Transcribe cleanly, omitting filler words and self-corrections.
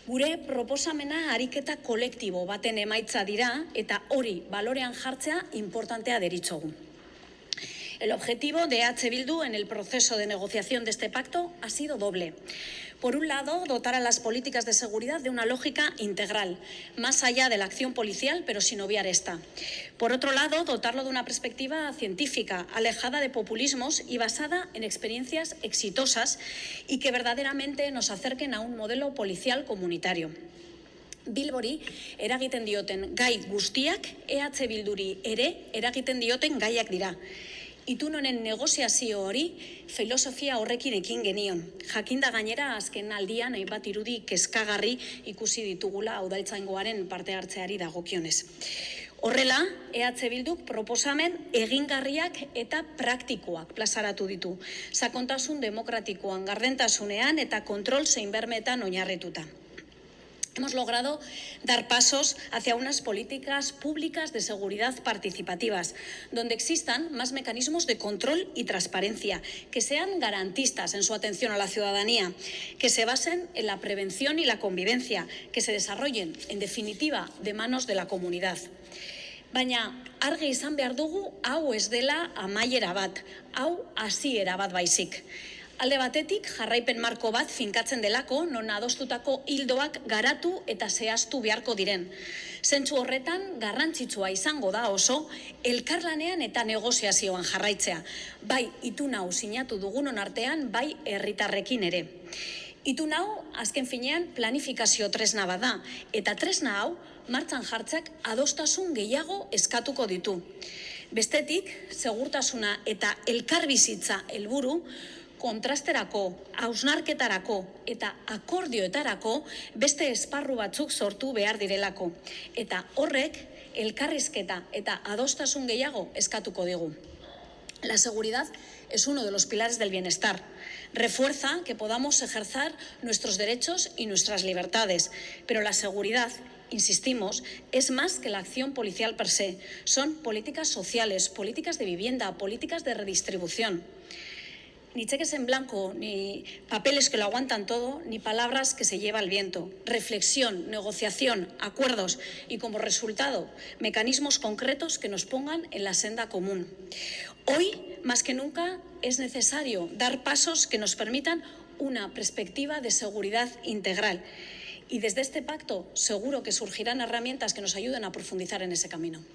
Gure proposamena ariketa kolektibo baten emaitza dira eta hori balorean jartzea importantea deritzogu. El objetivo de EH Bildu en el proceso de negociación de este pacto ha sido doble. Por un lado, dotar a las políticas de seguridad de una lógica integral, más allá de la acción policial, pero sin obviar esta. Por otro lado, dotarlo de una perspectiva científica, alejada de populismos y basada en experiencias exitosas y que verdaderamente nos acerquen a un modelo policial comunitario. Bilbori eragiten dioten gai guztiak EH Bilduri ere eragiten dioten gaiak dira. Itun honen negoziazio hori filosofia horrekin ekin genion. Jakinda gainera azken aldian hainbat irudi kezkagarri ikusi ditugula udaltzaingoaren parte hartzeari dagokionez. Horrela, EH Bilduk proposamen egingarriak eta praktikoak plazaratu ditu. Sakontasun demokratikoan, gardentasunean eta kontrol zein bermeetan oinarrituta. Hemos logrado dar pasos hacia unas políticas públicas de seguridad participativas, donde existan más mecanismos de control y transparencia, que sean garantistas en su atención a la ciudadanía, que se basen en la prevención y la convivencia, que se desarrollen, en definitiva, de manos de la comunidad. Baina, argi izan behar dugu, hau ez dela amaiera bat, hau hasiera bat baizik. Alde batetik, jarraipen marko bat finkatzen delako, non adostutako ildoak garatu eta zehaztu beharko diren. Zentzu horretan, garrantzitsua izango da oso, elkarlanean eta negoziazioan jarraitzea. Bai, itun hau sinatu dugunon artean, bai herritarrekin ere. Itun hau, azken finean, planifikazio tresna bada, eta tresna hau, martxan jartzeak adostasun gehiago eskatuko ditu. Bestetik, segurtasuna eta elkarbizitza helburu, kontrasterako, hausnarketarako eta akordioetarako beste esparru batzuk sortu behar direlako. Eta horrek elkarrizketa eta adostasun gehiago eskatuko digu. La seguridad es uno de los pilares del bienestar. Refuerza que podamos ejercer nuestros derechos y nuestras libertades, pero la seguridad, insistimos, es más que la acción policial per se. Son políticas sociales, políticas de vivienda, políticas de redistribución. Ni cheques en blanco, ni papeles que lo aguantan todo, ni palabras que se lleva el viento. Reflexión, negociación, acuerdos y, como resultado, mecanismos concretos que nos pongan en la senda común. Hoy, más que nunca, es necesario dar pasos que nos permitan una perspectiva de seguridad integral. Y desde este pacto seguro que surgirán herramientas que nos ayuden a profundizar en ese camino.